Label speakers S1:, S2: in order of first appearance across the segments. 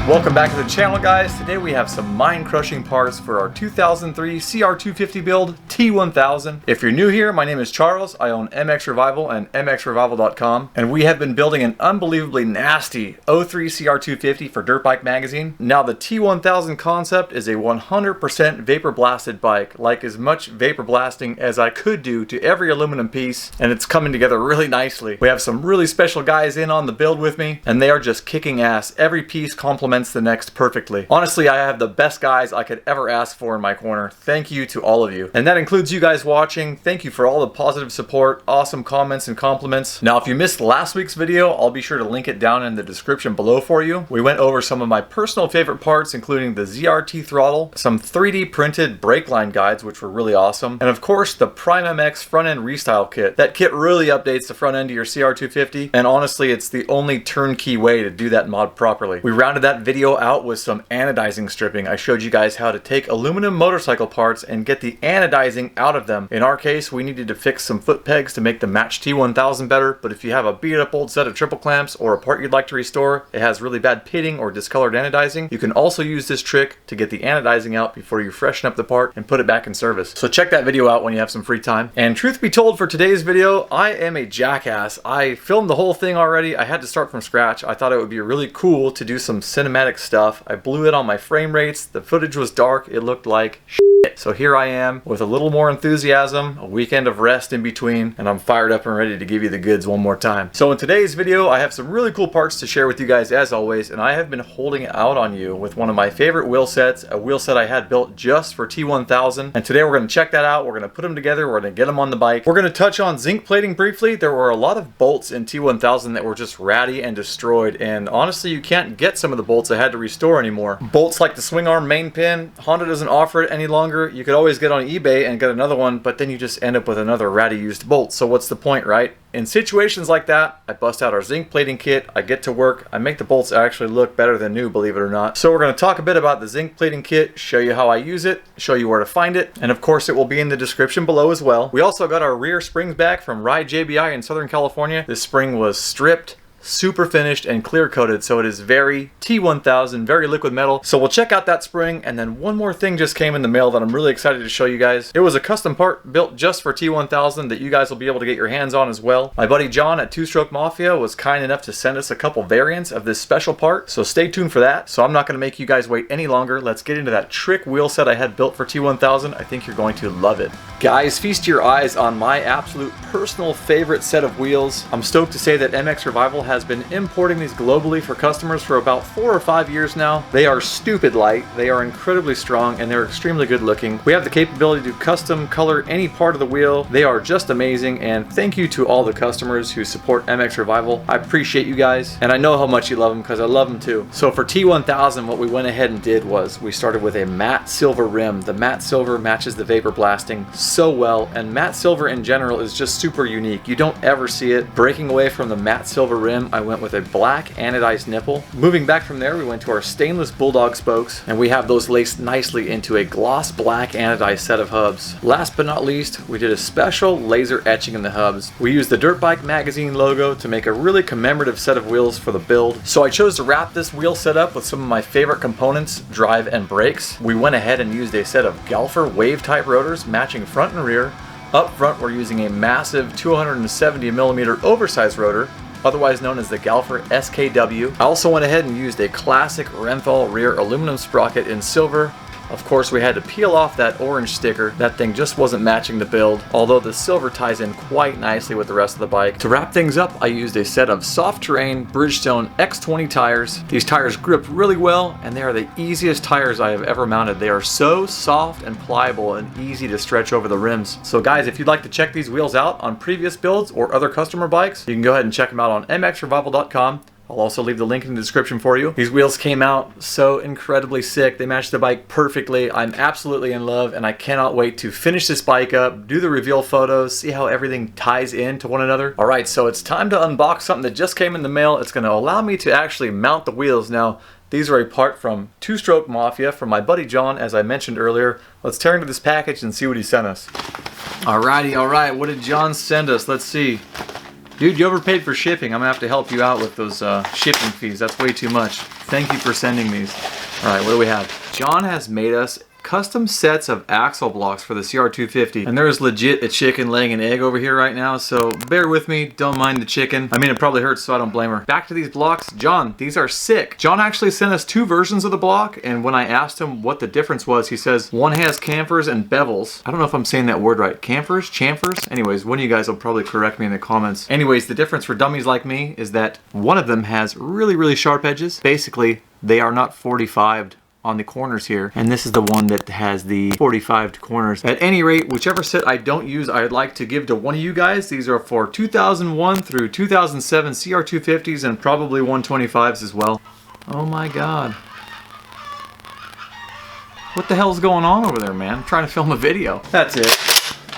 S1: Welcome back to the channel, guys. Today we have some mind-crushing parts for our 2003 CR250 build T1000. If you're new here, my name is Charles. I own mXrevival and mXrevival.com, and we have been building an unbelievably nasty 03 CR250 for Dirt Bike Magazine. Now the T1000 concept is a 100% vapor blasted bike, like as much vapor blasting as I could do to every aluminum piece, and it's coming together really nicely. We have some really special guys in on the build with me, and they are just kicking ass. Every piece complements the next perfectly. Honestly, I have the best guys I could ever ask for in my corner. Thank you to all of you. And that includes you guys watching. Thank you for all the positive support, awesome comments and compliments. Now, if you missed last week's video, I'll be sure to link it down in the description below for you. We went over some of my personal favorite parts, including the ZRT throttle, some 3D printed brake line guides, which were really awesome, and of course the Prime MX front end restyle kit. That kit really updates the front end of your CR250, and honestly, it's the only turnkey way to do that mod properly. We rounded that video out with some anodizing stripping. I showed you guys how to take aluminum motorcycle parts and get the anodizing out of them. In our case, we needed to fix some foot pegs to make the match T1000 better, but if you have a beat up old set of triple clamps or a part you'd like to restore, it has really bad pitting or discolored anodizing, you can also use this trick to get the anodizing out before you freshen up the part and put it back in service. So check that video out when you have some free time. And truth be told, for today's video, I am a jackass. I filmed the whole thing already. I had to start from scratch. I thought it would be really cool to do some cinematic stuff. I blew it on my frame rates. The footage was dark. It looked like shit. So here I am with a little more enthusiasm, a weekend of rest in between, and I'm fired up and ready to give you the goods one more time. So in today's video, I have some really cool parts to share with you guys as always, and I have been holding out on you with one of my favorite wheel sets, a wheel set I had built just for T1000, and today we're going to check that out. We're going to put them together. We're going to get them on the bike. We're going to touch on zinc plating briefly. There were a lot of bolts in T1000 that were just ratty and destroyed, and honestly, you can't get some of the bolts I had to restore anymore. Bolts like the swing arm main pin, Honda doesn't offer it any longer. You could always get on eBay and get another one, but then you just end up with another ratty used bolt. So what's the point, right? In situations like that, I bust out our zinc plating kit, I get to work, I make the bolts actually look better than new, believe it or not. So we're going to talk a bit about the zinc plating kit, show you how I use it, show you where to find it, and of course it will be in the description below as well. We also got our rear springs back from Ride JBI in Southern California. This spring was stripped, super finished and clear coated, so it is very T1000, very liquid metal. So we'll check out that spring, and then one more thing just came in the mail that I'm really excited to show you guys. It was a custom part built just for T1000 that you guys will be able to get your hands on as well. My buddy John at Stroke Mafia was kind enough to send us a couple variants of this special part, so stay tuned for that. So I'm not going to make you guys wait any longer. Let's get into that trick wheel set I had built for T1000. I think you're going to love it. Guys, feast your eyes on my absolute personal favorite set of wheels. I'm stoked to say that mXrevival has been importing these globally for customers for about 4 or 5 years now. They are stupid light, they are incredibly strong, and they're extremely good looking. We have the capability to custom color any part of the wheel. They are just amazing, and thank you to all the customers who support mXrevival. I appreciate you guys, and I know how much you love them because I love them too. So for T1000, what we went ahead and did was we started with a matte silver rim. The matte silver matches the vapor blasting so well, and matte silver in general is just super unique. You don't ever see it. Breaking away from the matte silver rim, I went with a black anodized nipple. Moving back from there, we went to our stainless bulldog spokes, and we have those laced nicely into a gloss black anodized set of hubs. Last but not least, we did a special laser etching in the hubs. We used the Dirt Bike Magazine logo to make a really commemorative set of wheels for the build. So I chose to wrap this wheel setup with some of my favorite components, drive and brakes. We went ahead and used a set of Galfer wave type rotors matching front and rear. Up front, we're using a massive 270mm oversized rotor, otherwise known as the Galfer SKW. I also went ahead and used a classic Renthal rear aluminum sprocket in silver. Of course, we had to peel off that orange sticker. That thing just wasn't matching the build, although the silver ties in quite nicely with the rest of the bike. To wrap things up, I used a set of soft terrain Bridgestone X20 tires. These tires grip really well, and they are the easiest tires I have ever mounted. They are so soft and pliable and easy to stretch over the rims. So guys, if you'd like to check these wheels out on previous builds or other customer bikes, you can go ahead and check them out on mXrevival.com. I'll also leave the link in the description for you. These wheels came out so incredibly sick. They match the bike perfectly. I'm absolutely in love, and I cannot wait to finish this bike up, do the reveal photos, see how everything ties into one another. All right, so it's time to unbox something that just came in the mail. It's going to allow me to actually mount the wheels. Now, these are a part from Stroke Mafia from my buddy John, as I mentioned earlier. Let's tear into this package and see what he sent us. Alrighty, alright, what did John send us? Let's see. Dude, you overpaid for shipping. I'm gonna have to help you out with those shipping fees. That's way too much. Thank you for sending these. All right, what do we have? John has made us custom sets of axle blocks for the CR250, and there's legit a chicken laying an egg over here right now, so bear with me, don't mind the chicken. I mean, it probably hurts, so I don't blame her. Back to these blocks. John, these are sick. John actually sent us 2 versions of the block, and when I asked him what the difference was, he says one has chamfers and bevels. I don't know if I'm saying that word right. Chamfers? Chamfers? Anyways, one of you guys will probably correct me in the comments. Anyways, the difference for dummies like me is that one of them has really, really sharp edges. Basically, they are not 45'd on the corners here, and this is the one that has the 45 corners. At any rate, whichever set I don't use, I'd like to give to one of you guys. These are for 2001 through 2007 CR250s and probably 125s as well. Oh my god. What the hell's going on over there, man? I'm trying to film a video. That's it.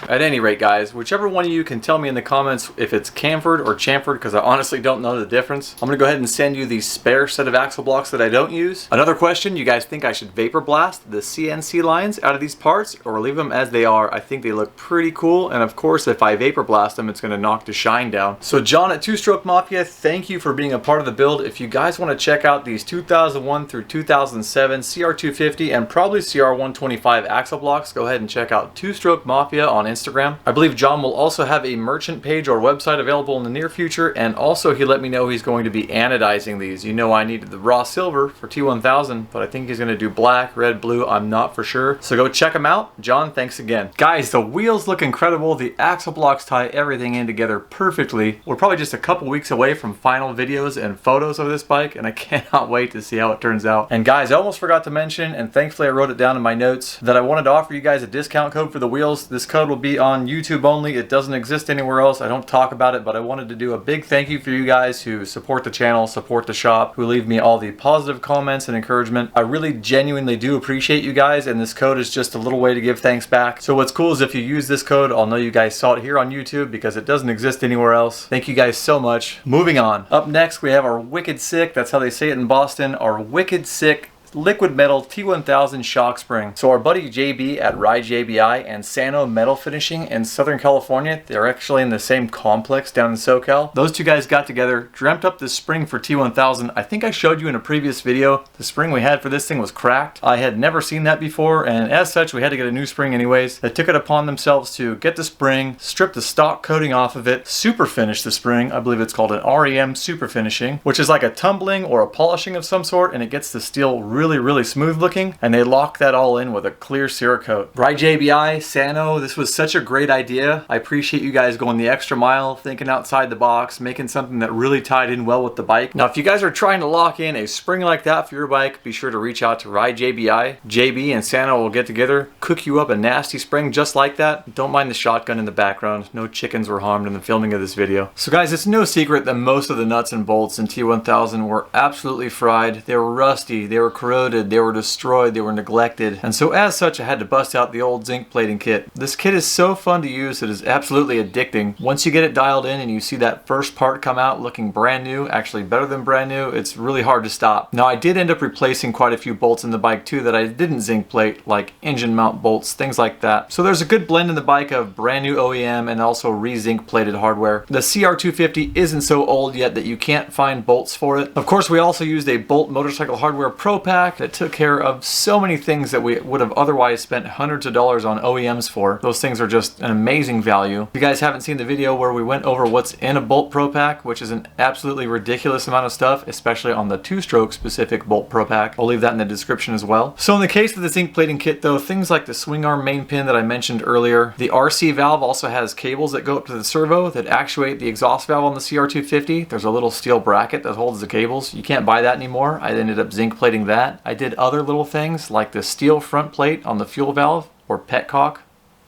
S1: At any rate, guys, whichever one of you can tell me in the comments if it's chamfered or chamfered, because I honestly don't know the difference. I'm going to go ahead and send you the spare set of axle blocks that I don't use. Another question, you guys think I should vapor blast the CNC lines out of these parts or leave them as they are? I think they look pretty cool, and of course, if I vapor blast them, it's going to knock the shine down. So John at Stroke Mafia, thank you for being a part of the build. If you guys want to check out these 2001 through 2007 CR250 and probably CR125 axle blocks, go ahead and check out Stroke Mafia on Instagram. I believe John will also have a merchant page or website available in the near future, and also he let me know he's going to be anodizing these. You know I needed the raw silver for T1000, but I think he's going to do black, red, blue, I'm not for sure. So go check him out. John, thanks again. Guys, the wheels look incredible. The axle blocks tie everything in together perfectly. We're probably just a couple weeks away from final videos and photos of this bike, and I cannot wait to see how it turns out. And guys, I almost forgot to mention, and thankfully I wrote it down in my notes, that I wanted to offer you guys a discount code for the wheels. This code will be on YouTube only. It doesn't exist anywhere else. I don't talk about it, but I wanted to do a big thank you for you guys who support the channel, support the shop, who leave me all the positive comments and encouragement. I really genuinely do appreciate you guys, and this code is just a little way to give thanks back. So what's cool is if you use this code, I'll know you guys saw it here on YouTube because it doesn't exist anywhere else. Thank you guys so much. Moving on. Up next, we have our Wicked Sick, that's how they say it in Boston, our Wicked Sick liquid metal T1000 shock spring. So our buddy JB at Ride JBI and Sano Metal Finishing in Southern California, they're actually in the same complex down in SoCal. Those two guys got together, dreamt up this spring for T1000. I think I showed you in a previous video, the spring we had for this thing was cracked. I had never seen that before, and as such we had to get a new spring anyways. They took it upon themselves to get the spring, strip the stock coating off of it, super finish the spring. I believe it's called an REM super finishing, which is like a tumbling or a polishing of some sort, and it gets the steel really smooth looking, and they lock that all in with a clear Cerakote. Ride JBI, Sano, this was such a great idea. I appreciate you guys going the extra mile, thinking outside the box, making something that really tied in well with the bike. Now if you guys are trying to lock in a spring like that for your bike, be sure to reach out to Ride JBI. JB and Sano will get together, cook you up a nasty spring just like that. Don't mind the shotgun in the background. No chickens were harmed in the filming of this video. So guys, it's no secret that most of the nuts and bolts in T1000 were absolutely fried. They were rusty, they were corroded, they were destroyed, they were neglected, and so as such I had to bust out the old zinc plating kit. This kit is so fun to use, it is absolutely addicting. Once you get it dialed in and you see that first part come out looking brand new, actually better than brand new, it's really hard to stop. Now I did end up replacing quite a few bolts in the bike too that I didn't zinc plate, like engine mount bolts, things like that. So there's a good blend in the bike of brand new OEM and also re-zinc plated hardware. The CR250 isn't so old yet that you can't find bolts for it. Of course we also used a Bolt Motorcycle Hardware Pro Pack that took care of so many things that we would have otherwise spent hundreds of dollars on OEMs for. Those things are just an amazing value. If you guys haven't seen the video where we went over what's in a Bolt Pro Pack, which is an absolutely ridiculous amount of stuff, especially on the two-stroke specific Bolt Pro Pack, I'll leave that in the description as well. So in the case of the zinc plating kit though, things like the swing arm main pin that I mentioned earlier, the RC valve also has cables that go up to the servo that actuate the exhaust valve on the CR250. There's a little steel bracket that holds the cables. You can't buy that anymore. I ended up zinc plating that. I did other little things like the steel front plate on the fuel valve or petcock.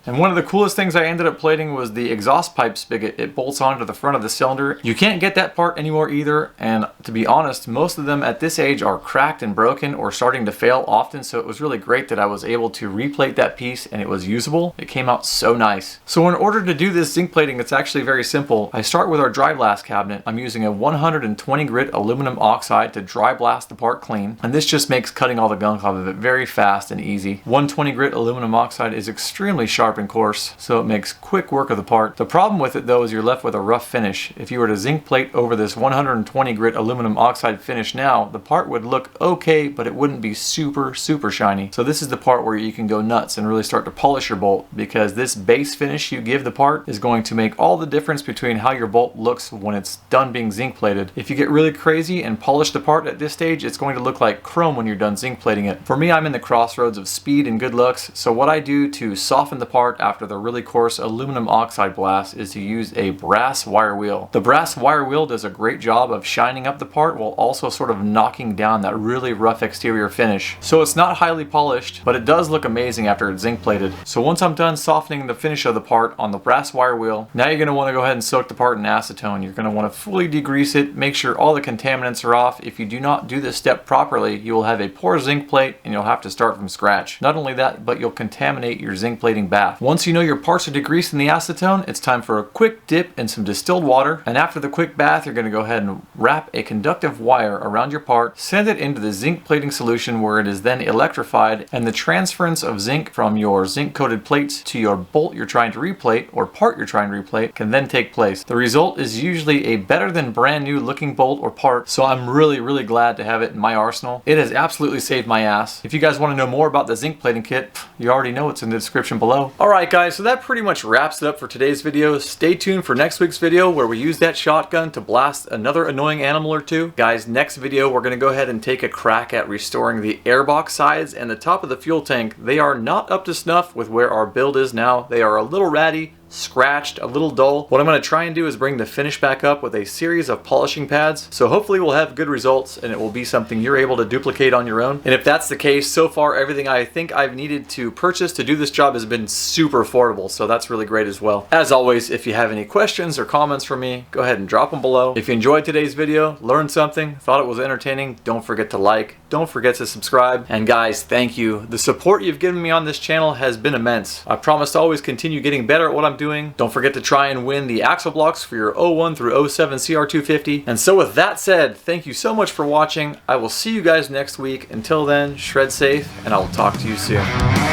S1: And one of the coolest things I ended up plating was the exhaust pipe spigot. It bolts onto the front of the cylinder. You can't get that part anymore either, and to be honest, most of them at this age are cracked and broken or starting to fail often, so it was really great that I was able to replate that piece and it was usable. It came out so nice. So in order to do this zinc plating, it's actually very simple. I start with our dry blast cabinet. I'm using a 120 grit aluminum oxide to dry blast the part clean, and this just makes cutting all the gunk off of it very fast and easy. 120 grit aluminum oxide is extremely sharp sharp and coarse, so it makes quick work of the part. The problem with it though is you're left with a rough finish. If you were to zinc plate over this 120 grit aluminum oxide finish now, the part would look okay, but it wouldn't be super shiny. So this is the part where you can go nuts and really start to polish your bolt, because this base finish you give the part is going to make all the difference between how your bolt looks when it's done being zinc plated. If you get really crazy and polish the part at this stage, it's going to look like chrome when you're done zinc plating it. For me, I'm in the crossroads of speed and good looks, so what I do to soften the part after the really coarse aluminum oxide blast is to use a brass wire wheel. The brass wire wheel does a great job of shining up the part while also sort of knocking down that really rough exterior finish. So it's not highly polished, but it does look amazing after it's zinc plated. So once I'm done softening the finish of the part on the brass wire wheel, now you're going to want to go ahead and soak the part in acetone. You're going to want to fully degrease it, make sure all the contaminants are off. If you do not do this step properly, you will have a poor zinc plate and you'll have to start from scratch. Not only that, but you'll contaminate your zinc plating bath. Once you know your parts are degreased in the acetone, it's time for a quick dip in some distilled water, and after the quick bath, you're going to go ahead and wrap a conductive wire around your part, send it into the zinc plating solution where it is then electrified, and the transference of zinc from your zinc coated plates to your bolt you're trying to replate or part you're trying to replate can then take place. The result is usually a better than brand new looking bolt or part, so I'm really glad to have it in my arsenal. It has absolutely saved my ass. If you guys want to know more about the zinc plating kit, you already know it's in the description below. Alright guys, so that pretty much wraps it up for today's video. Stay tuned for next week's video where we use that shotgun to blast another annoying animal or two. Guys, next video we're going to go ahead and take a crack at restoring the airbox sides and the top of the fuel tank. They are not up to snuff with where our build is now. They are a little ratty, scratched, a little dull. What I'm going to try and do is bring the finish back up with a series of polishing pads. So hopefully we'll have good results and it will be something you're able to duplicate on your own. And if that's the case, so far everything I think I've needed to purchase to do this job has been super affordable. So that's really great as well. As always, if you have any questions or comments for me, go ahead and drop them below. If you enjoyed today's video, learned something, thought it was entertaining, don't forget to like, don't forget to subscribe. And guys, thank you. The support you've given me on this channel has been immense. I promise to always continue getting better at what I'm doing. Don't forget to try and win the axle blocks for your 01 through 07 CR250. And so with that said, thank you so much for watching. I will see you guys next week. Until then, shred safe, and I will talk to you soon.